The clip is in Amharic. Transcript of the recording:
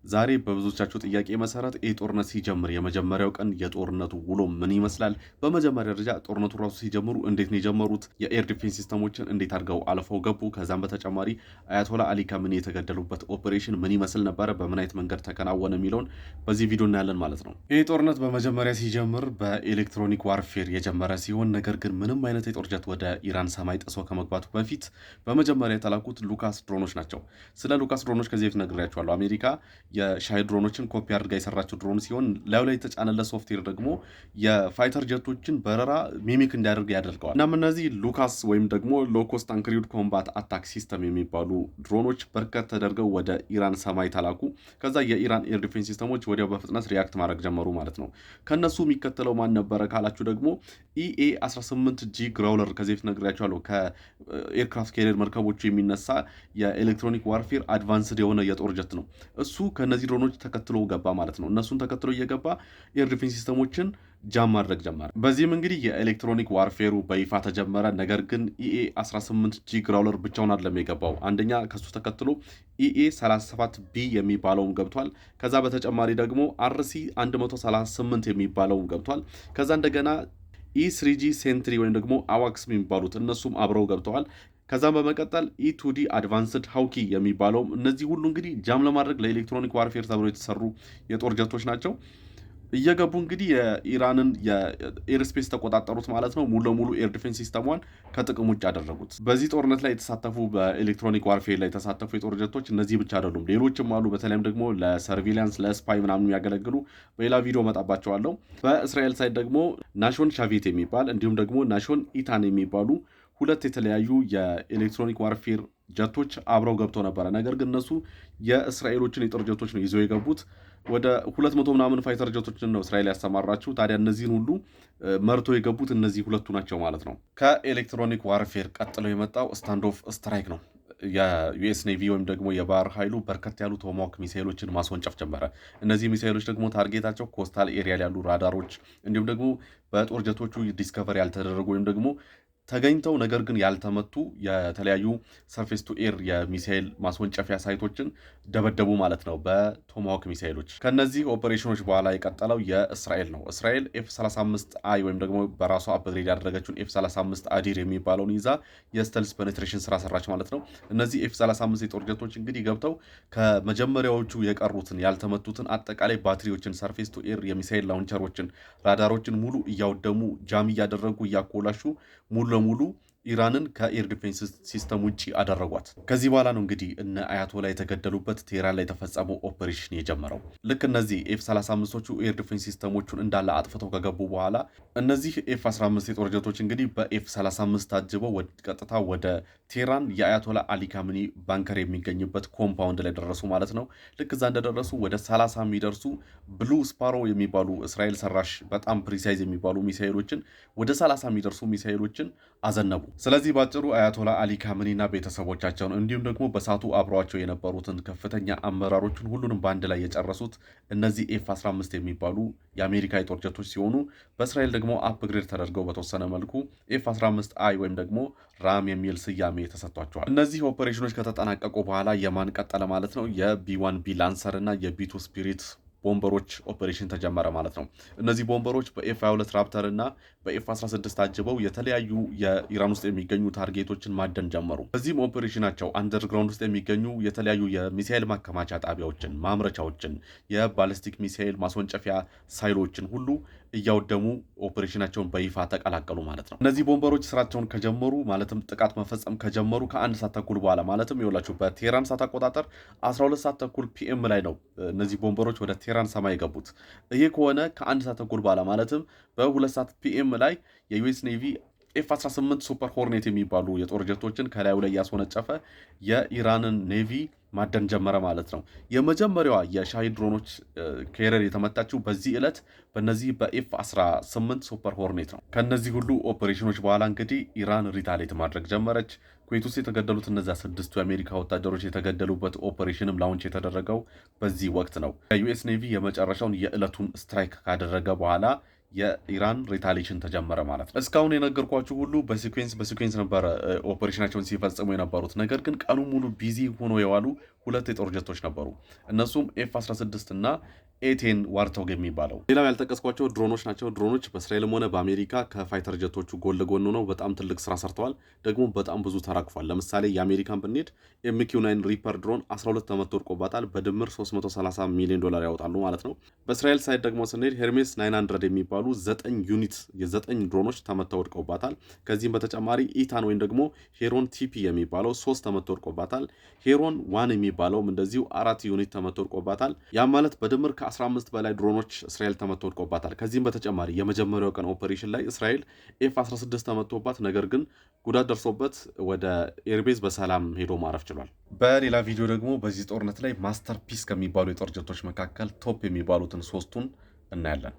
ዛሬ በብዙዎቻችሁ ጥያቄ መሰረት ይህ ጦርነት ሲጀምር የመጀመሪያው ቀን የጦርነቱ ውሎ ምን ይመስላል? በመጀመሪያ ደረጃ ጦርነቱ ራሱ ሲጀምሩ እንዴት ነው የጀመሩት? የኤር ዲፌንስ ሲስተሞችን እንዴት አድርገው አልፈው ገቡ? ከዛም በተጨማሪ አያቶላ አሊ ካሚኒ የተገደሉበት ኦፕሬሽን ምን ይመስል ነበረ? በምን አይነት መንገድ ተከናወነ? የሚለውን በዚህ ቪዲዮ እናያለን ማለት ነው። ይህ ጦርነት በመጀመሪያ ሲጀምር በኤሌክትሮኒክ ዋርፌር የጀመረ ሲሆን ነገር ግን ምንም አይነት የጦር ጀት ወደ ኢራን ሰማይ ጥሶ ከመግባቱ በፊት በመጀመሪያ የተላኩት ሉካስ ድሮኖች ናቸው። ስለ ሉካስ ድሮኖች ከዚህ በፊት ነግሬያቸዋለሁ። አሜሪካ የሻይ ድሮኖችን ኮፒ አድርጋ የሰራችው ድሮን ሲሆን ላዩ ላይ የተጫነለት ሶፍትዌር ደግሞ የፋይተር ጀቶችን በረራ ሚሚክ እንዲያደርግ ያደርገዋል። እናም እነዚህ ሉካስ ወይም ደግሞ ሎኮስት አንክሪውድ ኮምባት አታክ ሲስተም የሚባሉ ድሮኖች በርከት ተደርገው ወደ ኢራን ሰማይ ተላኩ። ከዛ የኢራን ኤር ዲፌንስ ሲስተሞች ወዲያው በፍጥነት ሪያክት ማድረግ ጀመሩ ማለት ነው። ከነሱ የሚከተለው ማን ነበረ ካላችሁ ደግሞ ኢኤ 18 ጂ ግራውለር ከዚህ በፊት ነግሬያቸዋለሁ። ከኤርክራፍት ካሪየር መርከቦቹ የሚነሳ የኤሌክትሮኒክ ዋርፌር አድቫንስድ የሆነ የጦር ጀት ነው። እሱ ከነዚህ ድሮኖች ተከትሎ ገባ ማለት ነው። እነሱን ተከትሎ እየገባ ኤር ዲፌንስ ሲስተሞችን ጃም ማድረግ ጀመረ። በዚህም እንግዲህ የኤሌክትሮኒክ ዋርፌሩ በይፋ ተጀመረ። ነገር ግን ኢኤ 18 ጂ ግራውለር ብቻውን አይደለም የገባው። አንደኛ ከሱ ተከትሎ ኢኤ 37 ቢ የሚባለውም ገብቷል። ከዛ በተጨማሪ ደግሞ አርሲ 138 የሚባለውም ገብቷል። ከዛ እንደገና ኢ3ጂ ሴንትሪ ወይም ደግሞ አዋክስ የሚባሉት እነሱም አብረው ገብተዋል። ከዛም በመቀጠል ኢቱዲ አድቫንስድ ሃውኪ የሚባለውም እነዚህ ሁሉ እንግዲህ ጃም ለማድረግ ለኤሌክትሮኒክ ዋርፌር ተብሎ የተሰሩ የጦር ጀቶች ናቸው። እየገቡ እንግዲህ የኢራንን የኤርስፔስ ተቆጣጠሩት ማለት ነው። ሙሉ ለሙሉ ኤር ዲፌንስ ሲስተሟን ከጥቅም ውጭ አደረጉት። በዚህ ጦርነት ላይ የተሳተፉ በኤሌክትሮኒክ ዋርፌር ላይ የተሳተፉ የጦር ጀቶች እነዚህ ብቻ አይደሉም፣ ሌሎችም አሉ። በተለይም ደግሞ ለሰርቪላንስ ለስፓይ ምናምን የሚያገለግሉ በሌላ ቪዲዮ መጣባቸዋለሁ። በእስራኤል ሳይድ ደግሞ ናሾን ሻቬት የሚባል እንዲሁም ደግሞ ናሾን ኢታን የሚባሉ ሁለት የተለያዩ የኤሌክትሮኒክ ዋርፌር ጀቶች አብረው ገብተው ነበረ። ነገር ግን እነሱ የእስራኤሎችን የጦር ጀቶች ነው ይዘው የገቡት። ወደ 200 ምናምን ፋይተር ጀቶችን ነው እስራኤል ያሰማራችው። ታዲያ እነዚህን ሁሉ መርቶ የገቡት እነዚህ ሁለቱ ናቸው ማለት ነው። ከኤሌክትሮኒክ ዋርፌር ቀጥሎ የመጣው ስታንድ ኦፍ ስትራይክ ነው። የዩኤስ ኔቪ ወይም ደግሞ የባህር ኃይሉ በርከት ያሉ ቶማሃውክ ሚሳይሎችን ማስወንጨፍ ጀመረ። እነዚህ ሚሳይሎች ደግሞ ታርጌታቸው ኮስታል ኤሪያ ያሉ ራዳሮች እንዲሁም ደግሞ በጦር ጀቶቹ ዲስከቨር ያልተደረጉ ወይም ደግሞ ተገኝተው ነገር ግን ያልተመቱ የተለያዩ ሰርፌስ ቱ ኤር የሚሳይል ማስወንጨፊያ ሳይቶችን ደበደቡ ማለት ነው በቶማሃውክ ሚሳይሎች። ከነዚህ ኦፐሬሽኖች በኋላ የቀጠለው የእስራኤል ነው። እስራኤል ኤፍ35 አይ ወይም ደግሞ በራሷ አፕግሬድ ያደረገችውን ኤፍ35 አዲር የሚባለውን ይዛ የስተልስ ፔኔትሬሽን ስራ ሰራች ማለት ነው። እነዚህ ኤፍ35 የጦር ጀቶች እንግዲህ ገብተው ከመጀመሪያዎቹ የቀሩትን ያልተመቱትን አጠቃላይ ባትሪዎችን፣ ሰርፌስ ቱ ኤር የሚሳይል ላውንቸሮችን፣ ራዳሮችን ሙሉ እያወደሙ ጃም እያደረጉ እያኮላሹ ሙሉ ለሙሉ ኢራንን ከኤር ዲፌንስ ሲስተም ውጭ አደረጓት። ከዚህ በኋላ ነው እንግዲህ እነ አያቶላ የተገደሉበት ቴህራን ላይ የተፈጸመው ኦፐሬሽን የጀመረው። ልክ እነዚህ ኤፍ35ዎቹ ኤር ዲፌንስ ሲስተሞቹን እንዳለ አጥፍተው ከገቡ በኋላ እነዚህ ኤፍ15 የጦር ጀቶች እንግዲህ በኤፍ35 ታጅበው ቀጥታ ወደ ቴህራን የአያቶላ አሊ ካሚኒ ባንከር የሚገኝበት ኮምፓውንድ ላይ ደረሱ ማለት ነው። ልክ እዛ እንደደረሱ ወደ 30 የሚደርሱ ብሉ ስፓሮ የሚባሉ እስራኤል ሰራሽ በጣም ፕሪሳይዝ የሚባሉ ሚሳይሎችን ወደ 30 የሚደርሱ ሚሳይሎችን አዘነቡ። ስለዚህ ባጭሩ አያቶላ አሊ ካሚኒና ቤተሰቦቻቸውን እንዲሁም ደግሞ በሳቱ አብረዋቸው የነበሩትን ከፍተኛ አመራሮችን ሁሉንም በአንድ ላይ የጨረሱት እነዚህ ኤፍ15 የሚባሉ የአሜሪካ የጦር ጀቶች ሲሆኑ በእስራኤል ደግሞ አፕግሬድ ተደርገው በተወሰነ መልኩ ኤፍ15 አይ ወይም ደግሞ ራም የሚል ስያሜ ተሰጥቷቸዋል። እነዚህ ኦፐሬሽኖች ከተጠናቀቁ በኋላ የማን ቀጠለ ማለት ነው? የቢ1 ቢ ላንሰር እና የቢ2 ስፒሪት ቦምበሮች ኦፐሬሽን ተጀመረ ማለት ነው። እነዚህ ቦምበሮች በኤፍ22 ራፕተር እና በኤፍ16 ታጅበው የተለያዩ የኢራን ውስጥ የሚገኙ ታርጌቶችን ማደን ጀመሩ። በዚህም ኦፐሬሽናቸው አንደርግራውንድ ውስጥ የሚገኙ የተለያዩ የሚሳኤል ማከማቻ ጣቢያዎችን፣ ማምረቻዎችን፣ የባሊስቲክ ሚሳኤል ማስወንጨፊያ ሳይሎችን ሁሉ እያወደሙ ኦፐሬሽናቸውን በይፋ ተቀላቀሉ ማለት ነው። እነዚህ ቦምበሮች ስራቸውን ከጀመሩ ማለትም ጥቃት መፈጸም ከጀመሩ ከአንድ ሰዓት ተኩል በኋላ ማለትም ይኸውላችሁ በቴህራን ሰዓት አቆጣጠር 12 ሰዓት ተኩል ፒኤም ላይ ነው እነዚህ ቦምበሮች ወደ ቴህራን ሰማይ የገቡት። ይህ ከሆነ ከአንድ ሰዓት ተኩል በኋላ ማለትም በ2 ሰዓት ፒኤም ላይ የዩኤስ ኔቪ ኤፍ18 ሱፐር ሆርኔት የሚባሉ የጦር ጀቶችን ከላዩ ላይ ያስወነጨፈ የኢራንን ኔቪ ማደን ጀመረ ማለት ነው። የመጀመሪያዋ የሻሂድ ድሮኖች ካሪየር የተመታችው በዚህ ዕለት በነዚህ በኤፍ18 ሱፐር ሆርኔት ነው። ከነዚህ ሁሉ ኦፐሬሽኖች በኋላ እንግዲህ ኢራን ሪታሌት ማድረግ ጀመረች። ኩዌት ውስጥ የተገደሉት እነዚያ 6ቱ የአሜሪካ ወታደሮች የተገደሉበት ኦፐሬሽንም ላውንች የተደረገው በዚህ ወቅት ነው። የዩኤስ ኔቪ የመጨረሻውን የዕለቱን ስትራይክ ካደረገ በኋላ የኢራን ሪታሊሽን ተጀመረ ማለት ነው። እስካሁን የነገርኳችሁ ሁሉ በሲኩዌንስ ነበረ ኦፐሬሽናቸውን ሲፈጽሙ የነበሩት። ነገር ግን ቀኑ ሙሉ ቢዚ ሆኖ የዋሉ ሁለት የጦር ጀቶች ነበሩ። እነሱም ኤፍ-16 እና ኤቴን ዋርቶግ የሚባለው። ሌላው ያልጠቀስኳቸው ድሮኖች ናቸው። ድሮኖች በእስራኤልም ሆነ በአሜሪካ ከፋይተር ጀቶቹ ጎን ለጎን ሆነው በጣም ትልቅ ስራ ሰርተዋል። ደግሞ በጣም ብዙ ተራክፏል። ለምሳሌ የአሜሪካን ብንሄድ ኤምኪው9 ሪፐር ድሮን 12 ተመቶ ወድቆባታል። በድምር $330 ሚሊዮን ያወጣሉ ማለት ነው። በእስራኤል ሳይድ ደግሞ ስንሄድ ሄርሜስ 900 የሚባሉ 9 ዩኒት የ9 ድሮኖች ተመተው ወድቀውባታል። ከዚህም በተጨማሪ ኢታን ወይም ደግሞ ሄሮን ቲፒ የሚባለው 3 ተመቶ ወድቆባታል። ሄሮን ዋን የሚባለውም እንደዚሁ 4 ዩኒት ተመቶ ወድቆባታል። ያም ማለት በድምር ከ15 በላይ ድሮኖች እስራኤል ተመቶ ወድቆባታል። ከዚህም በተጨማሪ የመጀመሪያው ቀን ኦፐሬሽን ላይ እስራኤል ኤፍ-16 ተመቶባት፣ ነገር ግን ጉዳት ደርሶበት ወደ ኤርቤዝ በሰላም ሄዶ ማረፍ ችሏል። በሌላ ቪዲዮ ደግሞ በዚህ ጦርነት ላይ ማስተርፒስ ከሚባሉ የጦር ጀቶች መካከል ቶፕ የሚባሉትን ሶስቱን እናያለን።